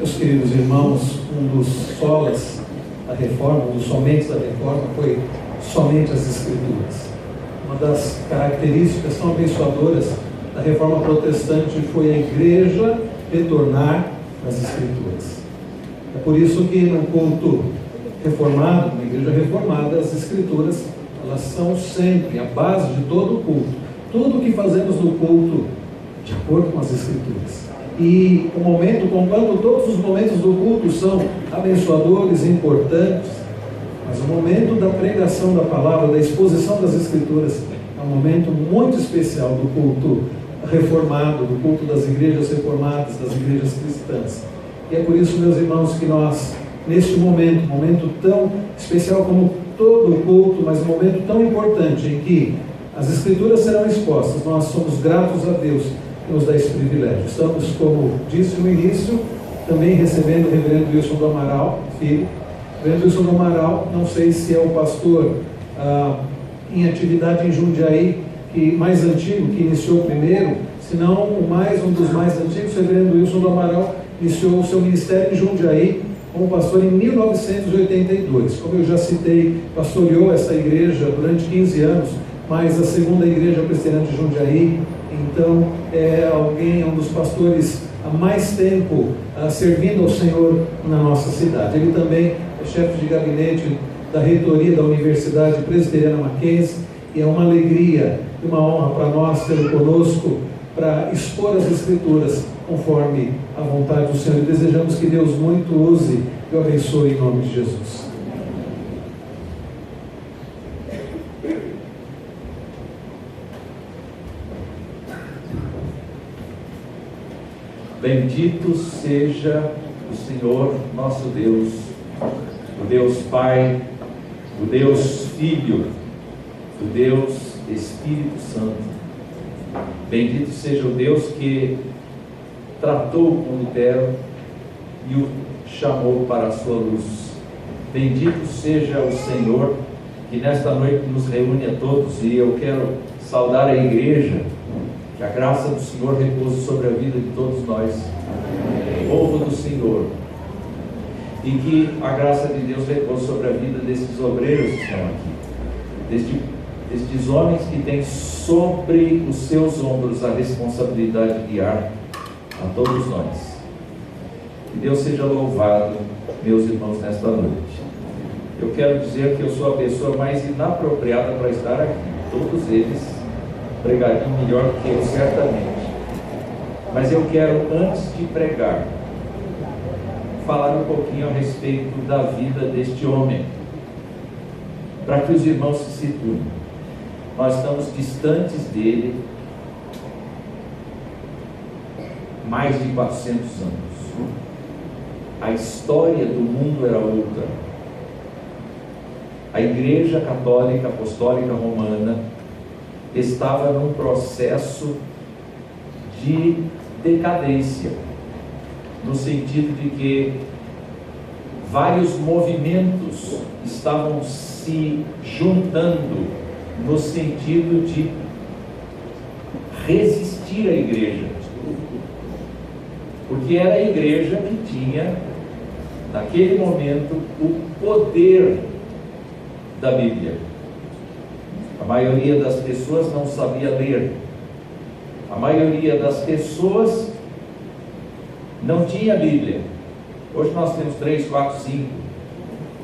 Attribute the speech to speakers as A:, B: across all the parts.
A: Meus queridos irmãos, um dos solas da reforma, um dos somente da reforma, foi somente as Escrituras. Uma das características tão abençoadoras da reforma protestante foi a igreja retornar às Escrituras. É por isso que no culto reformado, na igreja reformada, as Escrituras, elas são sempre a base de todo o culto. Tudo o que fazemos no culto, de acordo com as Escrituras. E o momento, conquanto todos os momentos do culto são abençoadores e importantes, mas o momento da pregação da palavra, da exposição das Escrituras, é um momento muito especial do culto reformado, do culto das igrejas reformadas, das igrejas cristãs. E é por isso, meus irmãos, que nós, neste momento tão especial como todo o culto, mas um momento tão importante em que as Escrituras serão expostas, nós somos gratos a Deus que nos dá esse privilégio. Estamos, como disse no início, também recebendo o reverendo Wilson do Amaral, filho. O reverendo Wilson do Amaral, não sei se é o pastor em atividade em Jundiaí, mais antigo, que iniciou primeiro, se não um dos mais antigos. O reverendo Wilson do Amaral iniciou o seu ministério em Jundiaí como pastor em 1982. Como eu já citei, pastoreou essa igreja durante 15 anos, mas a segunda igreja presbiteriana de Jundiaí. Então é um dos pastores há mais tempo servindo ao Senhor na nossa cidade. Ele também é chefe de gabinete da reitoria da Universidade Presbiteriana Mackenzie, e é uma alegria e uma honra para nós tê-lo conosco para expor as Escrituras conforme a vontade do Senhor. E desejamos que Deus muito use e o abençoe em nome de Jesus.
B: Bendito seja o Senhor nosso Deus, o Deus Pai, o Deus Filho, o Deus Espírito Santo. Bendito seja o Deus que tratou com Lutero e o chamou para a sua luz. Bendito seja o Senhor que nesta noite nos reúne a todos, e eu quero saudar a igreja. Que a graça do Senhor repouse sobre a vida de todos nós, povo do Senhor, e que a graça de Deus repouse sobre a vida desses obreiros que estão aqui, destes homens que têm sobre os seus ombros a responsabilidade de guiar a todos nós. Que Deus seja louvado, meus irmãos, nesta noite. Eu quero dizer que eu sou a pessoa mais inapropriada para estar aqui. Todos eles pregariam melhor que eu, certamente. Mas eu quero, antes de pregar, falar um pouquinho a respeito da vida deste homem, para que os irmãos se situem. Nós estamos distantes dele mais de 400 anos. A história do mundo era outra. A Igreja Católica Apostólica Romana estava num processo de decadência, no sentido de que vários movimentos estavam se juntando no sentido de resistir à igreja, porque era a igreja que tinha, naquele momento, o poder da Bíblia. A maioria das pessoas não sabia ler. A maioria das pessoas não tinha Bíblia. Hoje nós temos 3, 4, 5,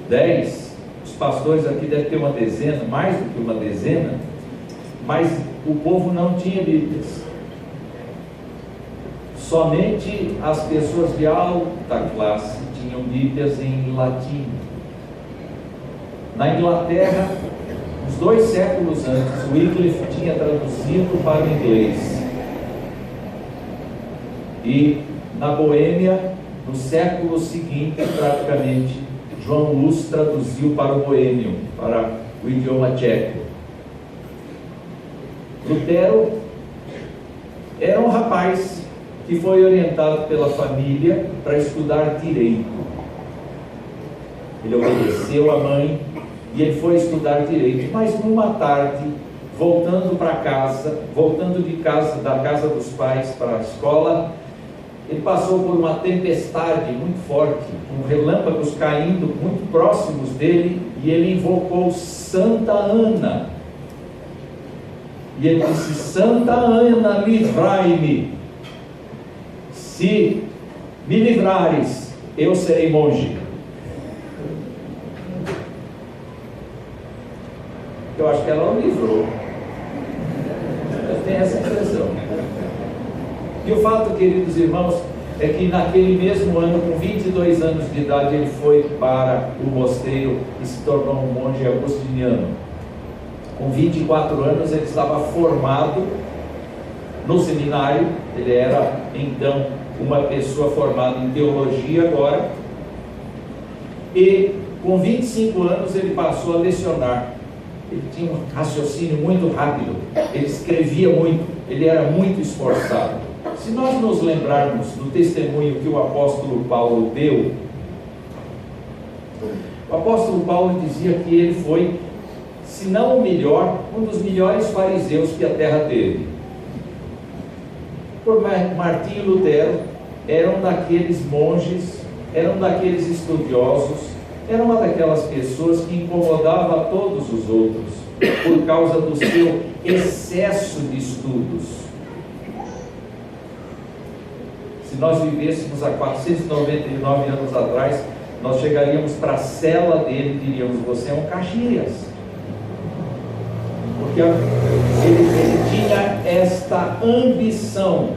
B: 10. Os pastores aqui devem ter uma dezena, mais do que uma dezena. Mas o povo não tinha Bíblias. Somente as pessoas de alta classe tinham Bíblias em latim. Na Inglaterra, uns 2 séculos antes, Wycliffe tinha traduzido para o inglês. E na Boêmia, no século seguinte, praticamente, João Hus traduziu para o boêmio, para o idioma tcheco. Lutero era um rapaz que foi orientado pela família para estudar direito. Ele obedeceu a mãe e ele foi estudar direito, mas numa tarde, voltando para casa, voltando da casa dos pais para a escola, Ele passou por uma tempestade muito forte, com relâmpagos caindo muito próximos dele, e ele invocou Santa Ana. E ele disse: Santa Ana, livrai-me. Se me livrares, eu serei monge. Eu acho que ela o livrou. Eu tenho essa impressão. E o fato, queridos irmãos, é que naquele mesmo ano, com 22 anos de idade, ele foi para o mosteiro e se tornou um monge agostiniano. Com 24 anos, ele estava formado no seminário. Ele era, então, uma pessoa formada em teologia agora. E com 25 anos, ele passou a lecionar. Ele tinha um raciocínio muito rápido, ele escrevia muito, ele era muito esforçado. Se nós nos lembrarmos do testemunho que o apóstolo Paulo deu, o apóstolo Paulo dizia que ele foi, se não o melhor, um dos melhores fariseus que a terra teve. Por Martinho Lutero, era um daqueles monges, era um daqueles estudiosos, era uma daquelas pessoas que incomodava a todos os outros por causa do seu excesso de estudos. Se nós vivêssemos há 499 anos atrás, nós chegaríamos para a cela dele e diríamos: você é um Caxias. Porque ele tinha esta ambição,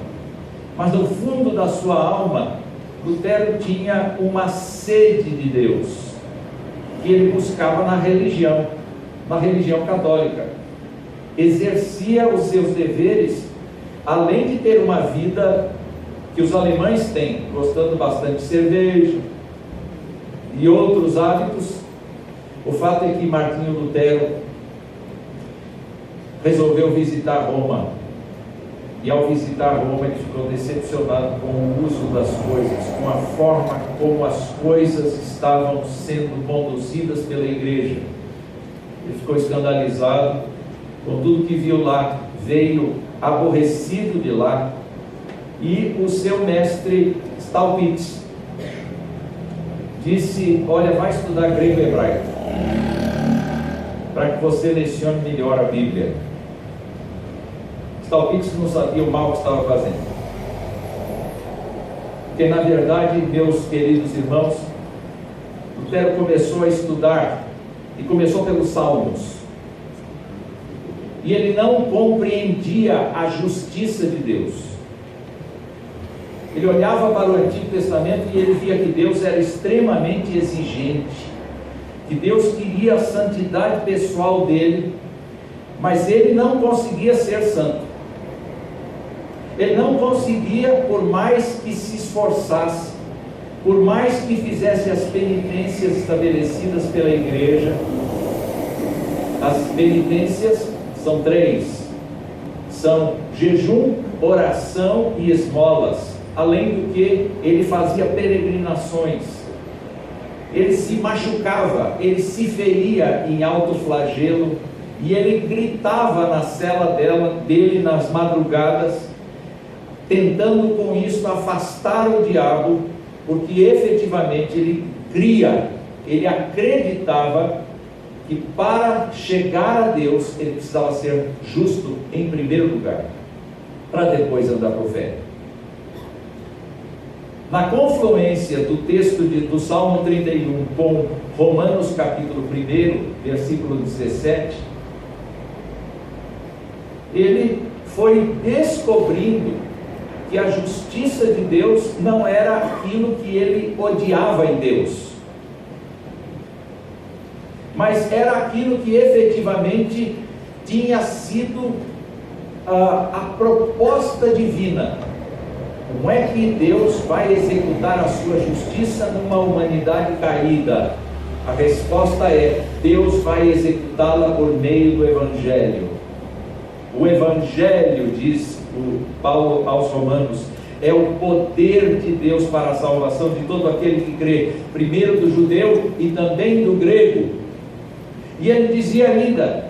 B: mas no fundo da sua alma, Lutero tinha uma sede de Deus, que ele buscava na religião católica. Exercia os seus deveres, além de ter uma vida que os alemães têm, gostando bastante de cerveja e outros hábitos. O fato é que Martinho Lutero resolveu visitar Roma, e ao visitar Roma ele ficou decepcionado com o uso das coisas, com a forma como as coisas estavam sendo conduzidas pela igreja. Ele ficou escandalizado com tudo que viu lá, veio aborrecido de lá, e o seu mestre Staupitz disse: olha, vai estudar grego e hebraico, para que você lecione melhor a Bíblia. Staupitz não sabia o mal que estava fazendo, porque na verdade, meus queridos irmãos, Lutero começou a estudar, e começou pelos Salmos, e ele não compreendia a justiça de Deus. Ele olhava para o Antigo Testamento e ele via que Deus era extremamente exigente, que Deus queria a santidade pessoal dele, mas ele não conseguia ser santo. Ele não conseguia, por mais que se esforçasse, por mais que fizesse as penitências estabelecidas pela igreja. As penitências são 3, são jejum, oração e esmolas. Além do que, ele fazia peregrinações, ele se machucava, ele se feria em alto flagelo, e ele gritava na cela dele nas madrugadas, tentando com isso afastar o diabo, porque efetivamente ele acreditava que para chegar a Deus ele precisava ser justo em primeiro lugar, para depois andar por fé. Na confluência do texto do Salmo 31 com Romanos capítulo 1, versículo 17, ele foi descobrindo que a justiça de Deus não era aquilo que ele odiava em Deus, mas era aquilo que efetivamente tinha sido a proposta divina. Como é que Deus vai executar a sua justiça numa humanidade caída? A resposta é: Deus vai executá-la por meio do Evangelho. O Evangelho, diz o Paulo aos Romanos, é o poder de Deus para a salvação de todo aquele que crê, primeiro do judeu e também do grego. E ele dizia ainda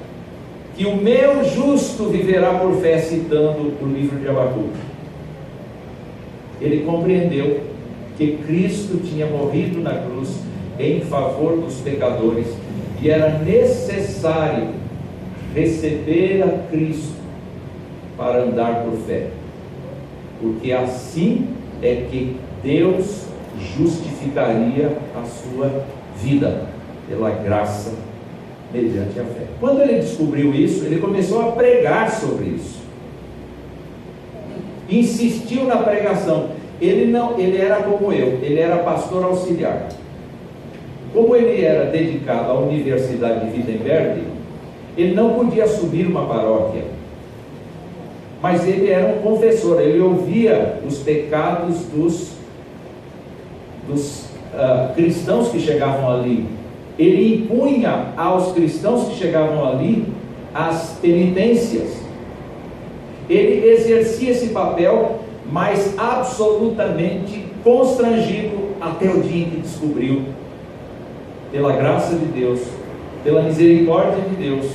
B: que o meu justo viverá por fé, citando o livro de Abacuque. ele compreendeu que Cristo tinha morrido na cruz em favor dos pecadores e era necessário receber a Cristo para andar por fé, porque assim é que Deus justificaria a sua vida, pela graça, mediante a fé. Quando ele descobriu isso, ele começou a pregar sobre isso, insistiu na pregação. Ele era como eu, ele era pastor auxiliar. Como ele era dedicado à Universidade de Wittenberg, ele não podia assumir uma paróquia, mas ele era um confessor, ele ouvia os pecados dos cristãos que chegavam ali, ele impunha aos cristãos que chegavam ali as penitências, ele exercia esse papel, mas absolutamente constrangido, até o dia em que descobriu, pela graça de Deus, pela misericórdia de Deus,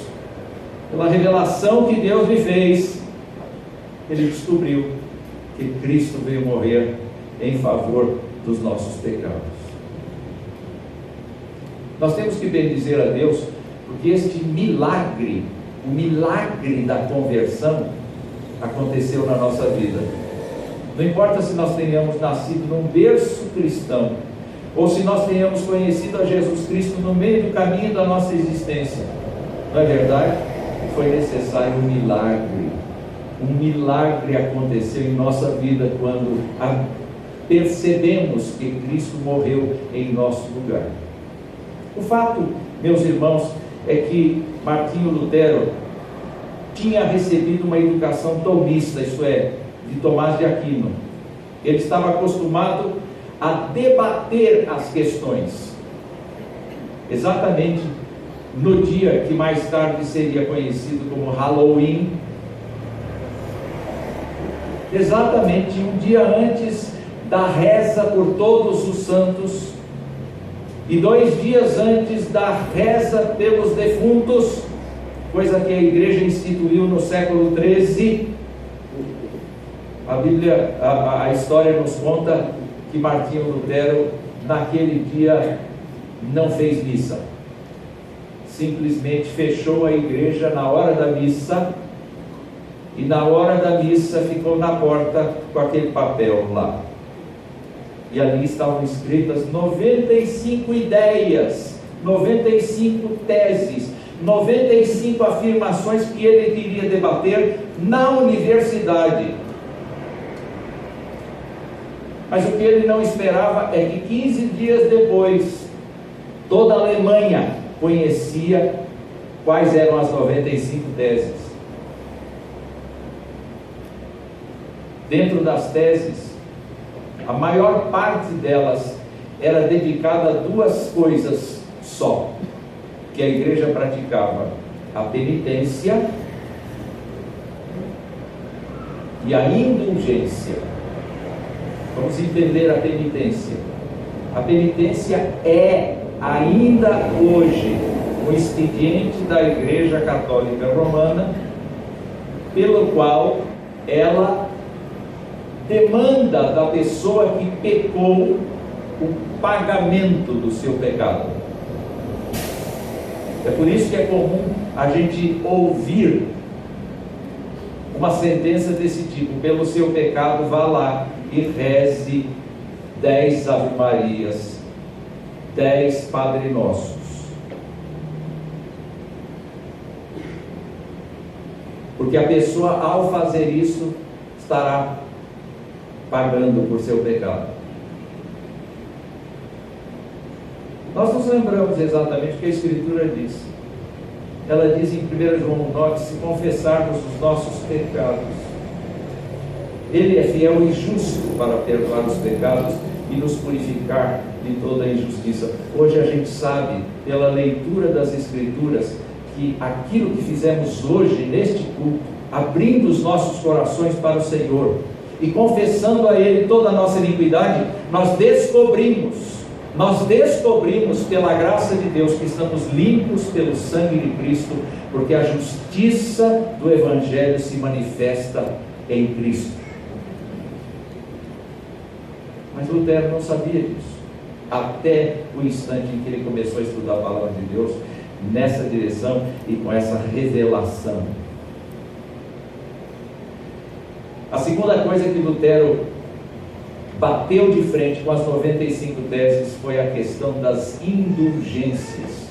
B: pela revelação que Deus lhe fez, ele descobriu que Cristo veio morrer em favor dos nossos pecados. Nós temos que bendizer a Deus, porque este milagre, o milagre da conversão, aconteceu na nossa vida. Não importa se nós tenhamos nascido num berço cristão, ou se nós tenhamos conhecido a Jesus Cristo no meio do caminho da nossa existência, não é verdade? Foi necessário um milagre. Um milagre aconteceu em nossa vida quando percebemos que Cristo morreu em nosso lugar. O fato, meus irmãos, é que Martinho Lutero tinha recebido uma educação tomista, isto é, de Tomás de Aquino. Ele estava acostumado a debater as questões, exatamente no dia que mais tarde seria conhecido como Halloween, exatamente um dia antes da reza por todos os santos e 2 dias antes da reza pelos defuntos, coisa que a igreja instituiu no século XIII. A história nos conta que Martinho Lutero naquele dia não fez missa, simplesmente fechou a igreja na hora da missa, e na hora da missa ficou na porta com aquele papel lá, e ali estavam escritas 95 ideias, 95 teses, 95 afirmações que ele queria debater na universidade. Mas o que ele não esperava é que 15 dias depois, toda a Alemanha conhecia quais eram as 95 teses. Dentro das teses, a maior parte delas era dedicada a 2 coisas só, que a igreja praticava: a penitência e a indulgência. Vamos entender a penitência. A penitência é, ainda hoje, o expediente da Igreja Católica Romana, pelo qual ela demanda da pessoa que pecou o pagamento do seu pecado. É por isso que é comum a gente ouvir uma sentença desse tipo: pelo seu pecado vá lá e reze 10 Ave Marias, 10 Padre Nossos. Porque a pessoa, ao fazer isso, estará pagando por seu pecado. Nós nos lembramos exatamente o que a Escritura diz. Ela diz em 1 João 9: se confessarmos os nossos pecados, Ele é fiel e justo para perdoar os pecados e nos purificar de toda a injustiça. Hoje a gente sabe, pela leitura das Escrituras, que aquilo que fizemos hoje neste culto, abrindo os nossos corações para o Senhor e confessando a Ele toda a nossa iniquidade, nós descobrimos pela graça de Deus que estamos limpos pelo sangue de Cristo, porque a justiça do Evangelho se manifesta em Cristo. Mas Lutero não sabia disso, até o instante em que ele começou a estudar a palavra de Deus nessa direção e com essa revelação. A segunda coisa que Lutero bateu de frente com as 95 teses foi a questão das indulgências.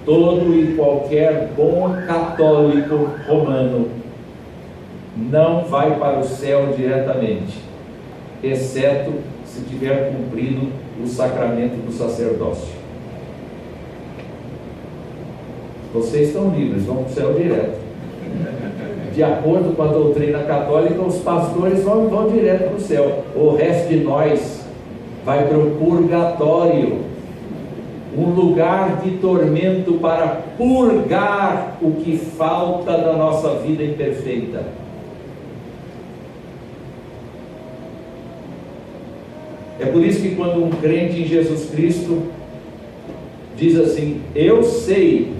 B: Todo e qualquer bom católico romano não vai para o céu diretamente, exceto se tiver cumprido o sacramento do sacerdócio. Vocês estão livres, vão para o céu direto. De acordo com a doutrina católica, os pastores vão direto para o céu. O resto de nós vai para o purgatório, um lugar de tormento para purgar o que falta da nossa vida imperfeita. É por isso que quando um crente em Jesus Cristo diz assim: eu sei,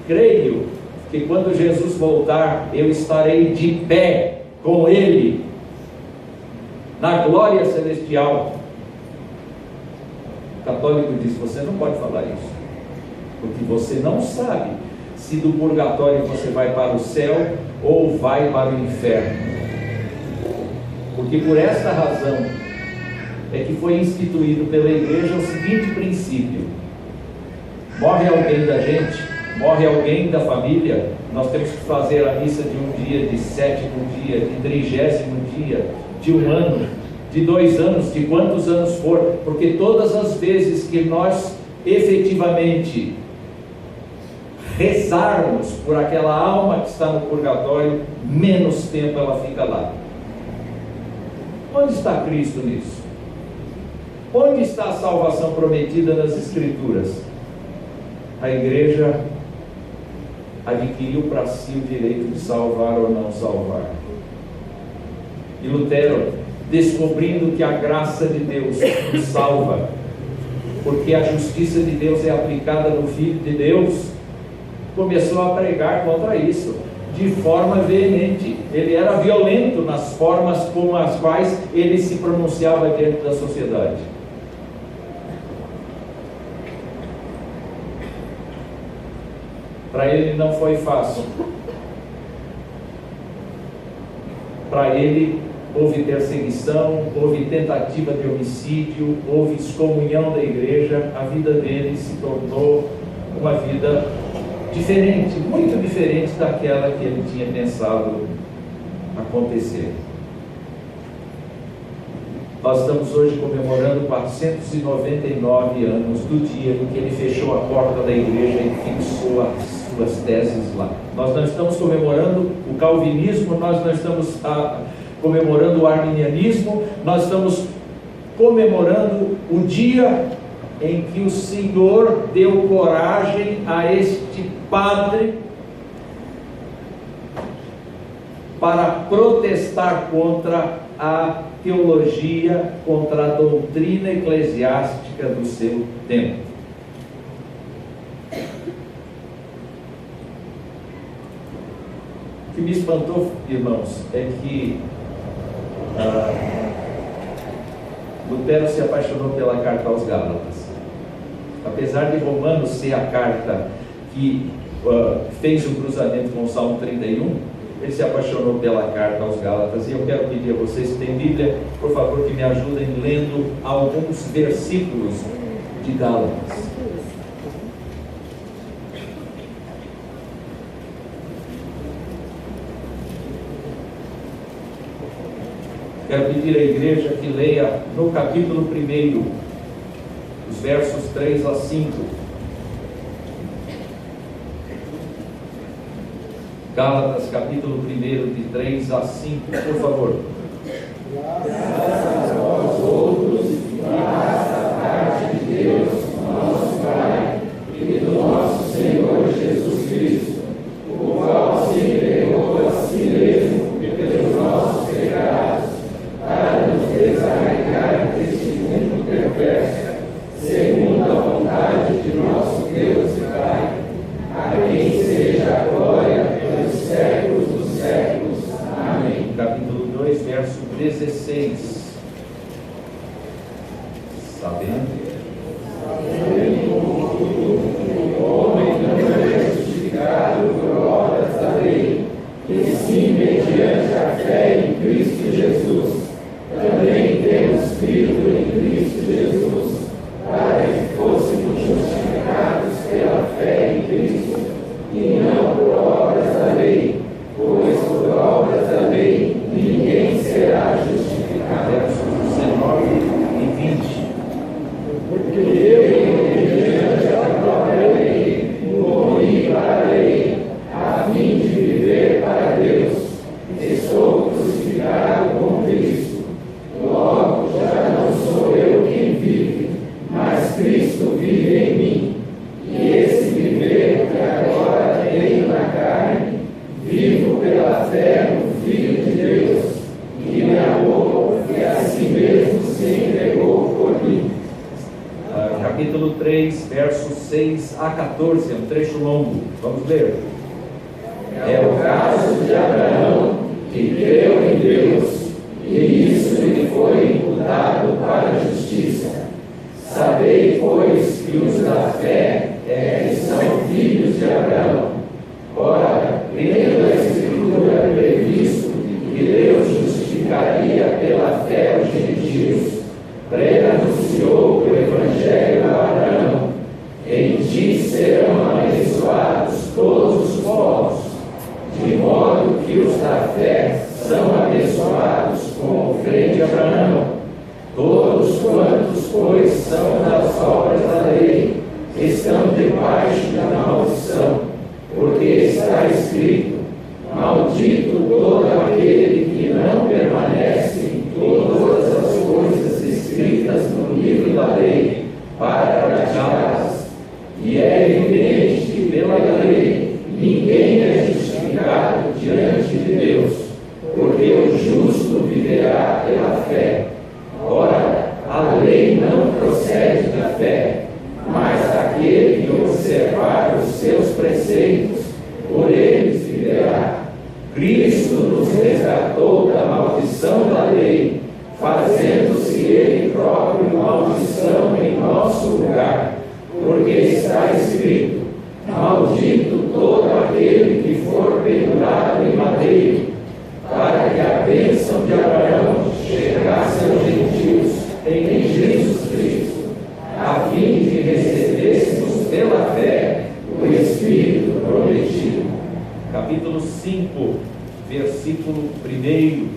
B: creio que quando Jesus voltar, eu estarei de pé com Ele, na glória celestial. O católico diz: você não pode falar isso, porque você não sabe se do purgatório você vai para o céu ou vai para o inferno. Porque por esta razão é que foi instituído pela igreja o seguinte princípio: morre alguém da gente, morre alguém da família, nós temos que fazer a missa de um dia, de 7º dia, de 30º dia, de 1 ano, de 2 anos, de quantos anos for, porque todas as vezes que nós efetivamente rezarmos por aquela alma que está no purgatório, menos tempo ela fica lá. Onde está Cristo nisso? Onde está a salvação prometida nas Escrituras? A igreja adquiriu para si o direito de salvar ou não salvar. E Lutero, descobrindo que a graça de Deus nos salva, porque a justiça de Deus é aplicada no Filho de Deus, começou a pregar contra isso de forma veemente. Ele era violento nas formas com as quais ele se pronunciava diante da sociedade. Para ele não foi fácil. Para ele houve perseguição, houve tentativa de homicídio, houve excomunhão da igreja. A vida dele se tornou uma vida diferente, muito diferente daquela que ele tinha pensado acontecer. Nós estamos hoje comemorando 499 anos do dia em que ele fechou a porta da igreja e fixou as suas teses lá. Nós não estamos comemorando o calvinismo, nós não estamos comemorando o arminianismo, nós estamos comemorando o dia em que o Senhor deu coragem a este padre para protestar contra a teologia, contra a doutrina eclesiástica do seu tempo. O que me espantou, irmãos, é que Lutero se apaixonou pela carta aos Gálatas. Apesar de Romanos ser a carta que fez o cruzamento com o Salmo 31, ele se apaixonou pela carta aos Gálatas. E eu quero pedir a vocês que têm Bíblia, por favor, que me ajudem lendo alguns versículos de Gálatas. Quero pedir à igreja que leia no capítulo 1, os versos 3 a 5. Gálatas, capítulo 1, de 3 a 5, por favor.
C: Graças a vós outros, graças à parte de Deus, nosso Pai, e do nosso Senhor Jesus Cristo, o qual se entregou a si mesmo pelos nossos pecados, para nos desarraigar deste mundo perverso, segundo a vontade de nosso Deus e Pai, a quem seja a glória pelos séculos dos séculos. Amém.
B: Capítulo 2, 16. Sabendo
C: o homem não é justificado por obras da lei, e sim mediante a fé em Cristo Jesus. Também temos crido em Cristo Jesus, para que fôssemos justificados pela fé em Cristo, e não por obras da lei, pois por obras da lei ninguém será justificado.
B: versos 19 e 20.
C: Porque eu, mediante a própria lei, morri para a lei, a fim de viver para Deus. Estou crucificado com Cristo. Logo, já não sou eu quem vive, mas Cristo vive em mim. E esse viver que agora tenho na carne, vivo pela fé no Filho de Deus, que me amou e a si mesmo se entregou por mim.
B: Capítulo 3, versos 6 a 14, é um trecho longo. Vamos ler.
C: É o caso de Abraão, que creu em Deus, e isso lhe foi imputado para a justiça. Sabei, pois, que os da fé é que são filhos de Abraão. Ora, tendo a Escritura previsto que Deus justificaria pela fé os gentios, preanunciou o Evangelho a Abraão: em ti serão abençoados todos os povos, de modo que os da fé são abençoados com o freio de Abraão. Todos quantos, pois, são das obras da lei, estão debaixo da maldição, porque está escrito: maldito todo aquele que não permanece em todas as coisas escritas no livro da lei, para praticá-las. E é evidente que pela lei ninguém é justificado diante de Deus, porque o justo viverá pela fé. Ora, a lei não procede da fé, mas aquele que observar os seus preceitos, por eles viverá. Cristo nos resgatou da maldição da lei, fazendo-se Ele próprio maldição em nosso lugar, porque está escrito: maldito todo aquele que for pendurado em madeiro, para que a bênção de Abraão chegasse aos gentios em Jesus Cristo, a fim de recebêssemos pela fé o Espírito prometido.
B: Capítulo 5, versículo 1.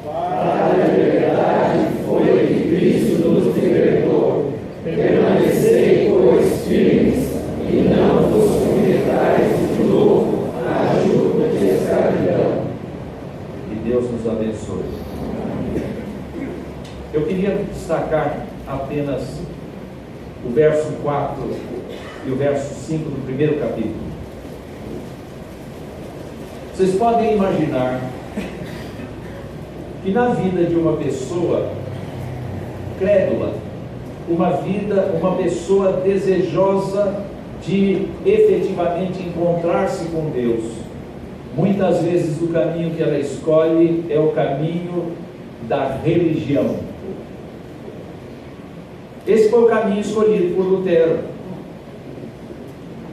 C: Para a liberdade foi que Cristo nos libertou. Permanecei, pois, firmes, e não vos submetais de novo à ajuda de escravidão.
B: Que Deus nos abençoe. Eu queria destacar apenas o verso 4 e o verso 5 do primeiro capítulo. Vocês podem imaginar que na vida de uma pessoa crédula, uma pessoa desejosa de efetivamente encontrar-se com Deus, muitas vezes o caminho que ela escolhe é o caminho da religião. Esse foi o caminho escolhido por Lutero.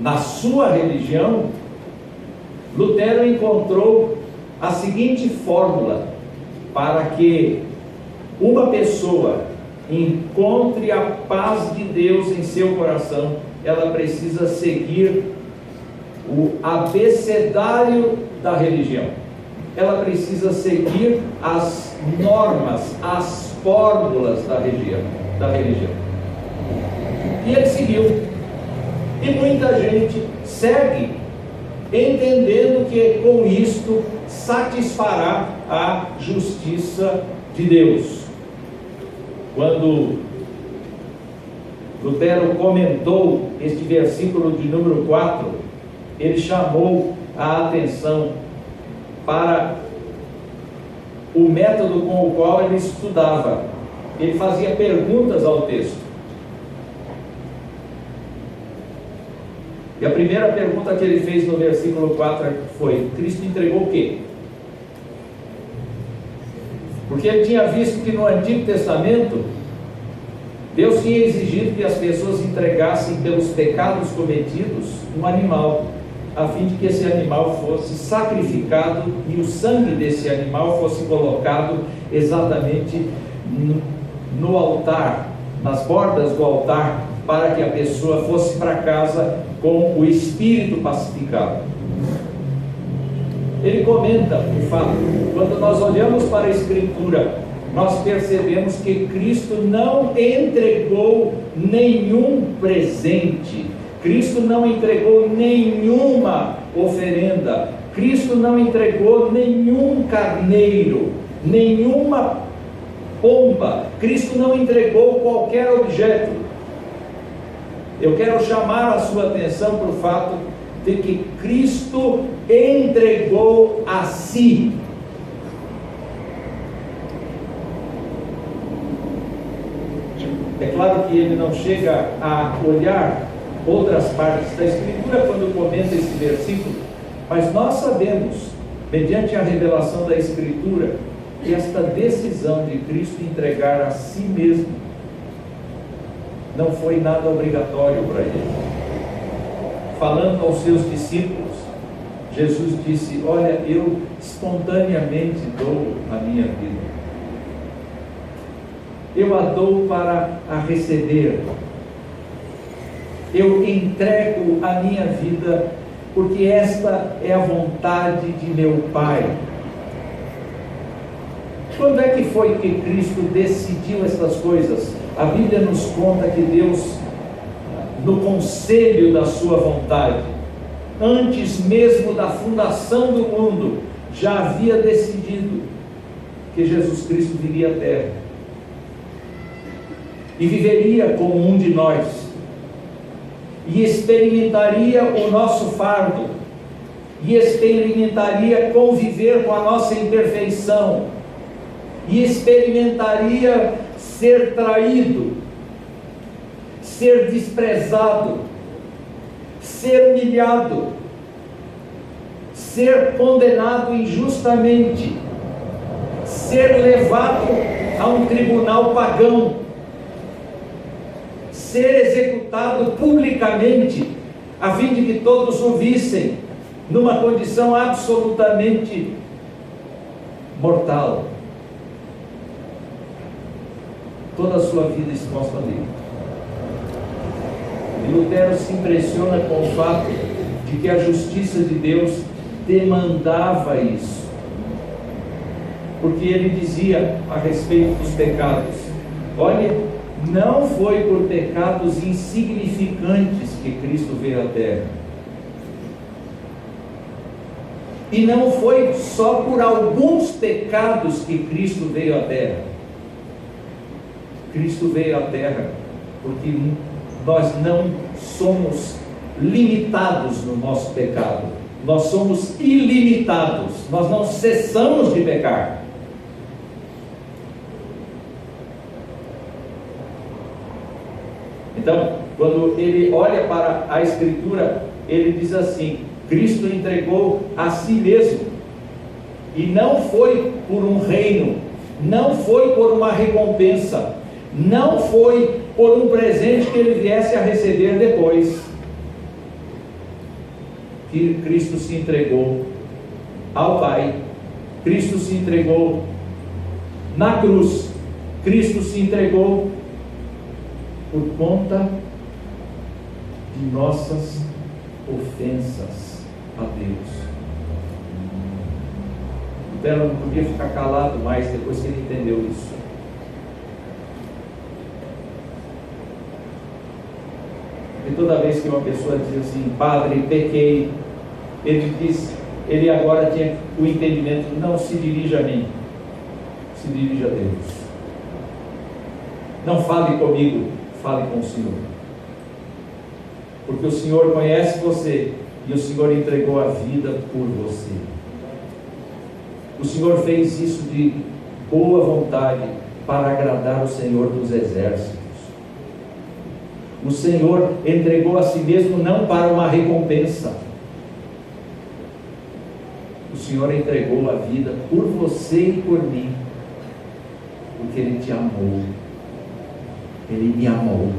B: Na sua religião, Lutero encontrou a seguinte fórmula para que uma pessoa encontre a paz de Deus em seu coração. Ela precisa seguir o abecedário da religião. Ela precisa seguir as normas, as fórmulas da religião. E ele seguiu. E muita gente segue, entendendo que com isto satisfará a justiça de Deus. Quando Lutero comentou este versículo de número 4, ele chamou a atenção para o método com o qual ele estudava. Ele fazia perguntas ao texto. E a primeira pergunta que ele fez no versículo 4 foi: Cristo entregou o quê? Porque ele tinha visto que no Antigo Testamento, Deus tinha exigido que as pessoas entregassem pelos pecados cometidos um animal, a fim de que esse animal fosse sacrificado e o sangue desse animal fosse colocado exatamente no altar, nas bordas do altar, para que a pessoa fosse para casa com o espírito pacificado. Ele comenta o fato, quando nós olhamos para a Escritura, nós percebemos que Cristo não entregou nenhum presente, Cristo não entregou nenhuma oferenda, Cristo não entregou nenhum carneiro, nenhuma pomba, Cristo não entregou qualquer objeto. Eu quero chamar a sua atenção para o fato de que Cristo entregou a si. É claro que ele não chega a olhar outras partes da Escritura quando comenta esse versículo, mas nós sabemos, mediante a revelação da Escritura, que esta decisão de Cristo entregar a si mesmo não foi nada obrigatório para ele. Falando aos seus discípulos, Jesus disse: olha, eu espontaneamente dou a minha vida, eu a dou para a receber, eu entrego a minha vida, porque esta é a vontade de meu Pai. Quando é que foi que Cristo decidiu estas coisas? A Bíblia nos conta que Deus, no conselho da sua vontade, antes mesmo da fundação do mundo, já havia decidido que Jesus Cristo viria à terra e viveria como um de nós, e experimentaria o nosso fardo, e experimentaria conviver com a nossa imperfeição, e experimentaria ser traído, ser desprezado, ser humilhado, ser condenado injustamente, ser levado a um tribunal pagão, ser executado publicamente, a fim de que todos o vissem numa condição absolutamente mortal. Toda a sua vida exposta ali. E Lutero se impressiona com o fato de que a justiça de Deus demandava isso, porque ele dizia a respeito dos pecados: olha, não foi por pecados insignificantes que Cristo veio à terra, e não foi só por alguns pecados que Cristo veio à terra. Cristo veio à terra porque nós não somos limitados no nosso pecado, nós somos ilimitados, nós não cessamos de pecar. Então, quando ele olha para a Escritura, ele diz assim: Cristo entregou a si mesmo, e não foi por um reino, não foi por uma recompensa, não foi por um presente que ele viesse a receber depois, que Cristo se entregou ao Pai. Cristo se entregou na cruz, Cristo se entregou por conta de nossas ofensas a Deus. Lutero não podia ficar calado mais depois que ele entendeu isso. E toda vez que uma pessoa diz assim: padre, pequei, ele agora tinha o entendimento: não se dirija a mim, se dirija a Deus. Não fale comigo, fale com o Senhor, porque o Senhor conhece você, e o Senhor entregou a vida por você. O Senhor fez isso de boa vontade, para agradar o Senhor dos exércitos. O Senhor entregou a si mesmo não para uma recompensa. O Senhor entregou a vida por você e por mim, porque Ele te amou. Ele me amou.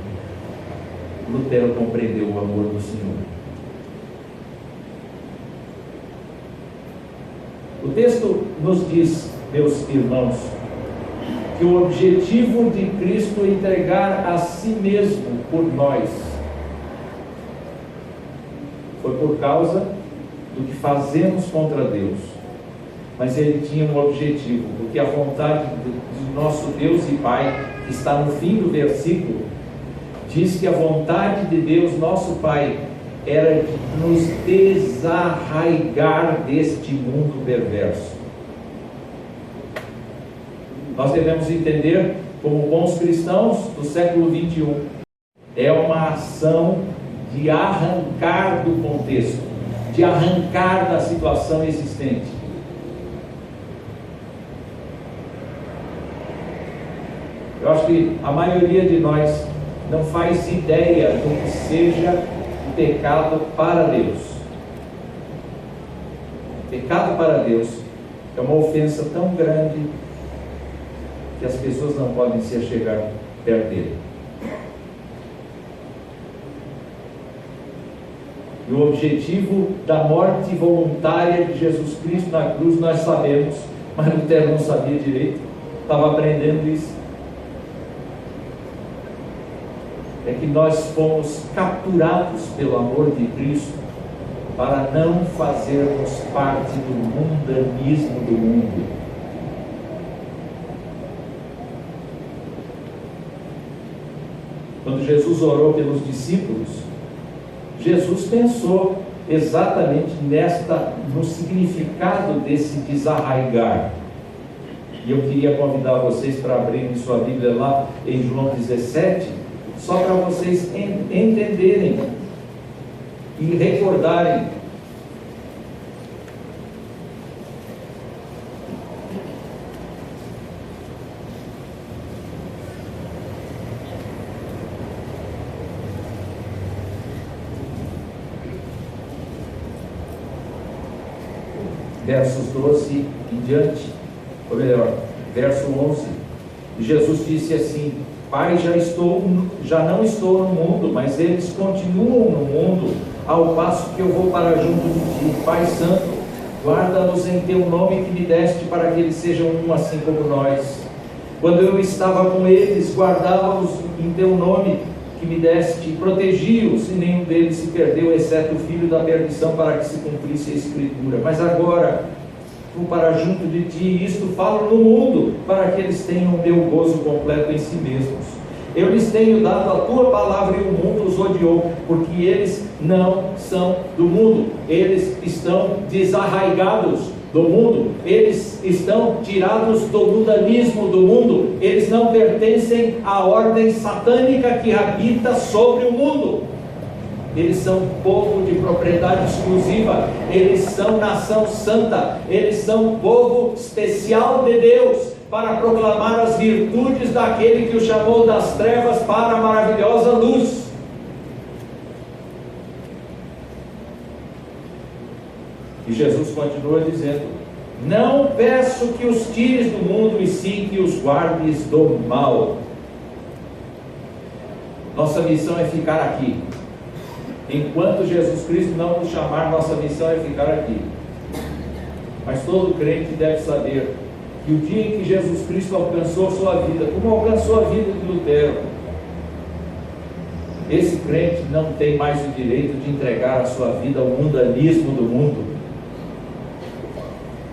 B: Lutero compreendeu o amor do Senhor. O texto nos diz, meus irmãos, que o objetivo de Cristo é entregar a si mesmo por nós. Foi por causa do que fazemos contra Deus. Mas Ele tinha um objetivo, porque a vontade de nosso Deus e Pai, que está no fim do versículo, diz que a vontade de Deus, nosso Pai, era de nos desarraigar deste mundo perverso. Nós devemos entender, como bons cristãos do século 21, é uma ação de arrancar do contexto, de arrancar da situação existente. Eu acho que a maioria de nós não faz ideia do que seja o pecado para Deus. Pecado para Deus é uma ofensa tão grande que as pessoas não podem se achegar perto dele. E o objetivo da morte voluntária de Jesus Cristo na cruz nós sabemos, mas Lutero não sabia direito, estava aprendendo isso. É que nós fomos capturados pelo amor de Cristo para não fazermos parte do mundanismo do mundo. Quando Jesus orou pelos discípulos, Jesus pensou exatamente no significado desse desarraigar. E eu queria convidar vocês para abrirem sua Bíblia lá em João 17, só para vocês entenderem e recordarem. Versos 12 em diante, ou melhor, verso 11. Jesus disse assim: Pai, já não estou no mundo, mas eles continuam no mundo, ao passo que eu vou para junto de ti. Pai Santo, guarda-nos em teu nome que me deste, para que eles sejam um assim como nós. Quando eu estava com eles, guardava-os em teu nome que me deste, protegi-os, e nenhum deles se perdeu, exceto o filho da perdição, para que se cumprisse a Escritura. Mas agora vou para junto de ti, e isto falo no mundo, para que eles tenham o meu gozo completo em si mesmos. Eu lhes tenho dado a tua palavra, e o mundo os odiou, porque eles não são do mundo, eles estão desarraigados do mundo, eles estão tirados do mundanismo do mundo, eles não pertencem à ordem satânica que habita sobre o mundo. Eles são povo de propriedade exclusiva, eles são nação santa, eles são povo especial de Deus, para proclamar as virtudes daquele que o chamou das trevas para a maravilhosa luz. E Jesus continua dizendo: não peço que os tires do mundo, e sim que os guardes do mal. Nossa missão é ficar aqui. Enquanto Jesus Cristo não nos chamar, nossa missão é ficar aqui. Mas todo crente deve saber que o dia em que Jesus Cristo alcançou sua vida, como alcançou a vida de Lutero, esse crente não tem mais o direito de entregar a sua vida ao mundanismo do mundo.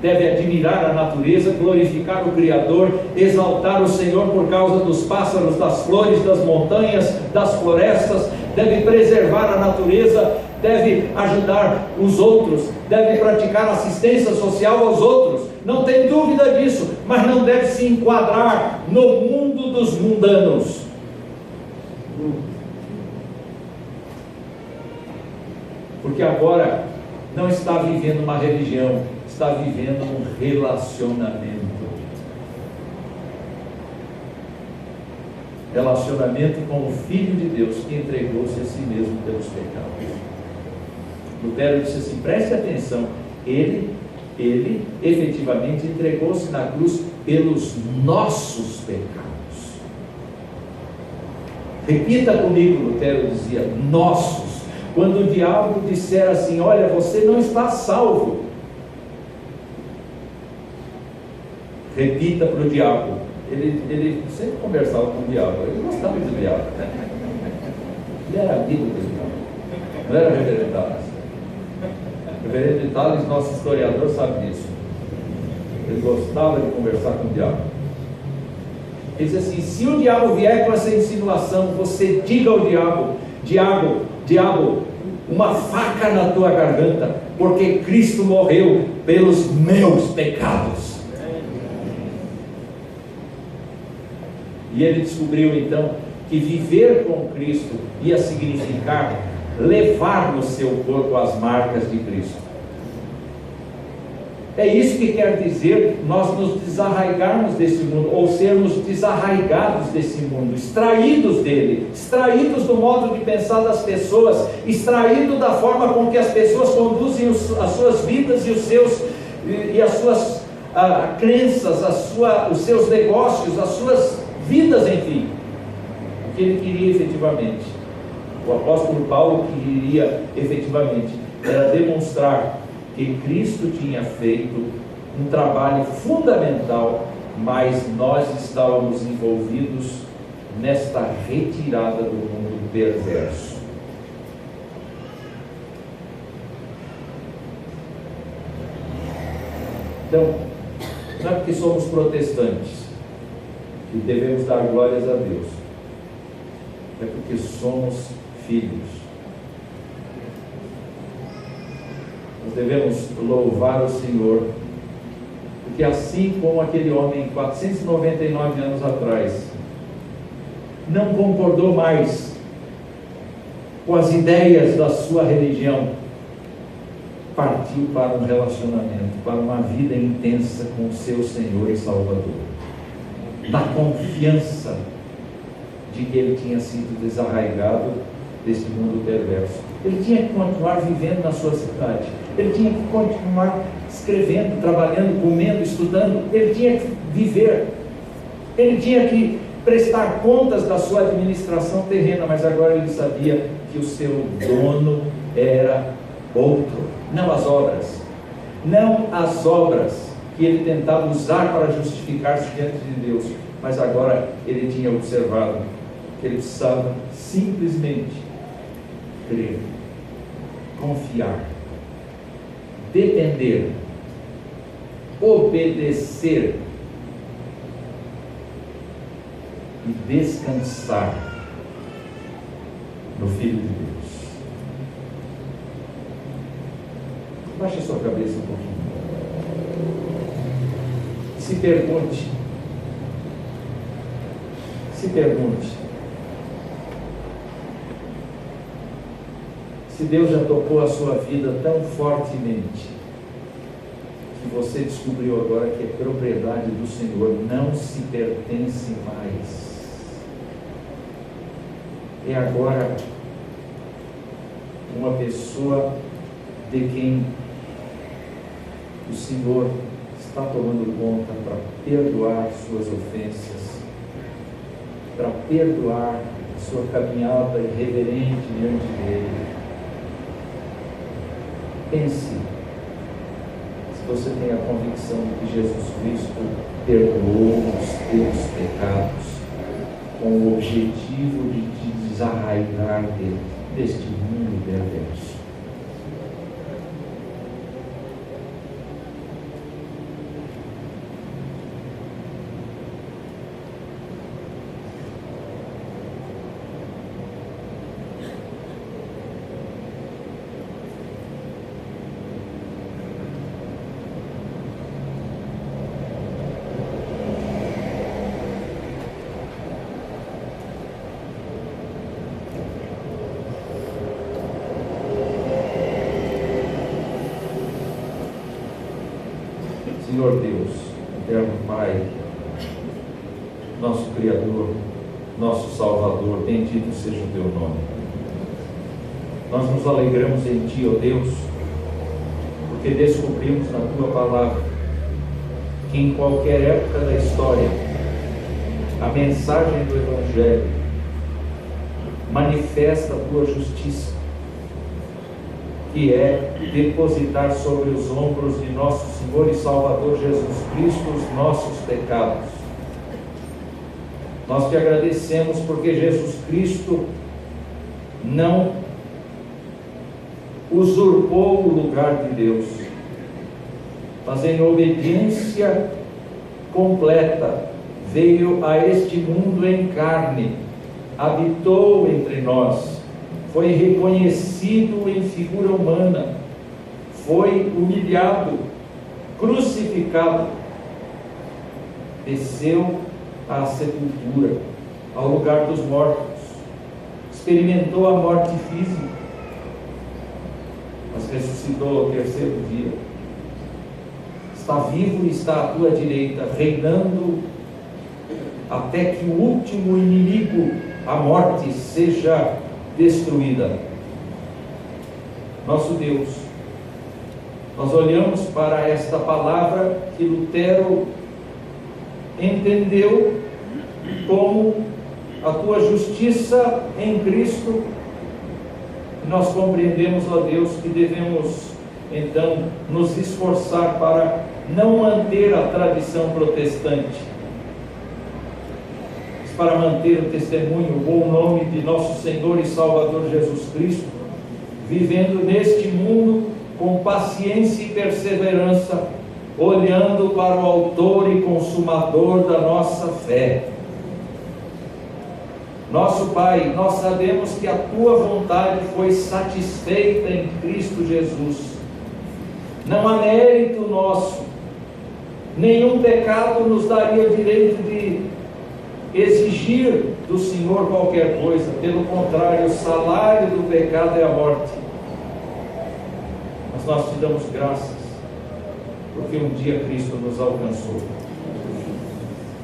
B: Deve admirar a natureza, glorificar o Criador, exaltar o Senhor por causa dos pássaros, das flores, das montanhas, das florestas, deve preservar a natureza, deve ajudar os outros, deve praticar assistência social aos outros, não tem dúvida disso, mas não deve se enquadrar no mundo dos mundanos. Porque agora não está vivendo uma religião, está vivendo um relacionamento. Relacionamento com o Filho de Deus, que entregou-se a si mesmo pelos pecados. Lutero disse assim: preste atenção, ele efetivamente entregou-se na cruz pelos nossos pecados. Repita comigo, Lutero dizia, nossos. Quando o diabo disser assim, olha, você não está salvo, repita para o diabo. Ele sempre conversava com o diabo, ele gostava do diabo. Ele era amigo do diabo, não era reverendo Tales. Reverendo Tales, nosso historiador, sabe disso. Ele gostava de conversar com o diabo. Ele diz assim, se o diabo vier com essa insinuação, você diga ao diabo, diabo, uma faca na tua garganta, porque Cristo morreu pelos meus pecados. E ele descobriu então que viver com Cristo ia significar levar no seu corpo as marcas de Cristo. É isso que quer dizer nós nos desarraigarmos desse mundo, ou sermos desarraigados desse mundo, extraídos dele, extraídos do modo de pensar das pessoas, extraídos da forma com que as pessoas conduzem as suas vidas e as suas crenças, os seus negócios, as suas vidas, enfim. O que ele queria efetivamente, o apóstolo Paulo queria efetivamente, era demonstrar que Cristo tinha feito um trabalho fundamental, mas nós estávamos envolvidos nesta retirada do mundo perverso. Então, não é porque somos protestantes que devemos dar glórias a Deus, é porque somos filhos. Nós devemos louvar o Senhor, porque assim como aquele homem 499 anos atrás não concordou mais com as ideias da sua religião, partiu para um relacionamento, para uma vida intensa com o seu Senhor e Salvador, na confiança de que ele tinha sido desarraigado desse mundo perverso. Ele tinha que continuar vivendo na sua cidade, ele tinha que continuar escrevendo, trabalhando, comendo, estudando, ele tinha que viver, ele tinha que prestar contas da sua administração terrena, mas agora ele sabia que o seu dono era outro, não as obras que ele tentava usar para justificar-se diante de Deus, mas agora ele tinha observado que ele precisava simplesmente crer, confiar, depender, obedecer e descansar no Filho de Deus. Baixe a sua cabeça um pouquinho. Se pergunte, se Deus já tocou a sua vida tão fortemente que você descobriu agora que a propriedade do Senhor não se pertence mais. É agora uma pessoa de quem o Senhor está tomando conta para perdoar suas ofensas, para perdoar a sua caminhada irreverente diante dele. Pense, se você tem a convicção de que Jesus Cristo perdoou os teus pecados com o objetivo de te desarraigar deste mundo perverso. Senhor Deus, eterno Pai, nosso Criador, nosso Salvador, bendito seja o Teu nome. Nós nos alegramos em Ti, ó Deus, porque descobrimos na Tua palavra em qualquer época da história, a mensagem do Evangelho manifesta a tua justiça, que é depositar sobre os ombros de nosso Senhor e Salvador Jesus Cristo os nossos pecados. Nós te agradecemos porque Jesus Cristo não usurpou o lugar de Deus, mas em obediência completa veio a este mundo em carne, habitou entre nós, foi reconhecido em figura humana, foi humilhado, crucificado, desceu à sepultura, ao lugar dos mortos, experimentou a morte física, mas ressuscitou ao terceiro dia, está vivo e está à tua direita, reinando até que o último inimigo, a morte, seja destruída. Nosso Deus, nós olhamos para esta palavra que Lutero entendeu como a tua justiça em Cristo. Nós compreendemos, ó Deus, que devemos então nos esforçar para não manter a tradição protestante, mas para manter o testemunho, o bom nome de nosso Senhor e Salvador Jesus Cristo, vivendo neste mundo com paciência e perseverança, olhando para o autor e consumador da nossa fé. Nosso Pai, nós sabemos que a tua vontade foi satisfeita em Cristo Jesus. Não há mérito nosso, nenhum pecado nos daria direito de exigir do Senhor qualquer coisa. Pelo contrário, o salário do pecado é a morte. Mas nós te damos graças, porque um dia Cristo nos alcançou,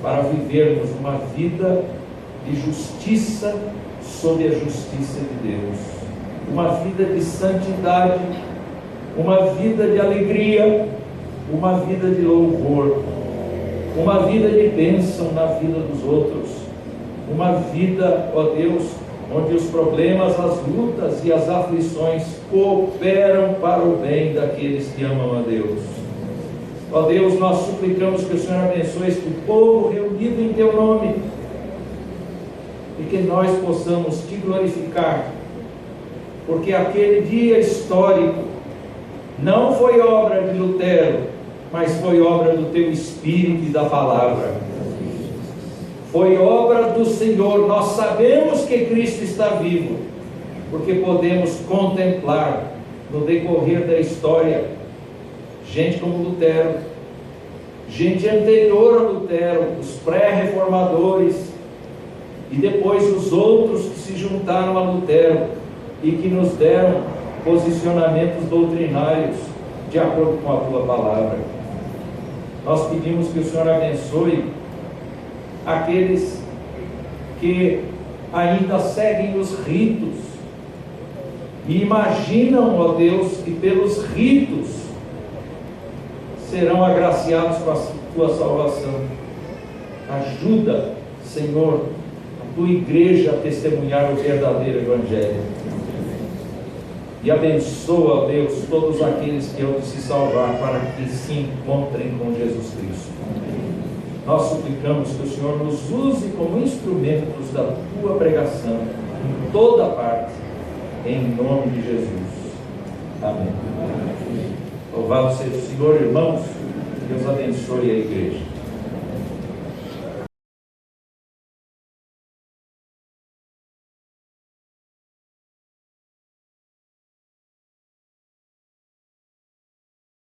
B: para vivermos uma vida de justiça sob a justiça de Deus, uma vida de santidade, uma vida de alegria, uma vida de louvor, uma vida de bênção na vida dos outros, uma vida, ó Deus, onde os problemas, as lutas e as aflições cooperam para o bem daqueles que amam a Deus. Ó Deus, nós suplicamos que o Senhor abençoe este povo reunido em teu nome, e que nós possamos te glorificar, porque aquele dia histórico não foi obra de Lutero, mas foi obra do teu Espírito e da palavra, foi obra do Senhor. Nós sabemos que Cristo está vivo, porque podemos contemplar no decorrer da história gente como Lutero, gente anterior a Lutero, os pré-reformadores, e depois os outros que se juntaram a Lutero e que nos deram posicionamentos doutrinários de acordo com a tua palavra. Nós pedimos que o Senhor abençoe aqueles que ainda seguem os ritos e imaginam, ó Deus, que pelos ritos serão agraciados com a tua salvação. Ajuda, Senhor, tua igreja a testemunhar o verdadeiro Evangelho, e abençoa, Deus, todos aqueles que hão de se salvar para que se encontrem com Jesus Cristo. Nós suplicamos que o Senhor nos use como instrumentos da tua pregação em toda parte, em nome de Jesus. Amém. Louvado seja o Senhor, irmãos. Deus abençoe a igreja.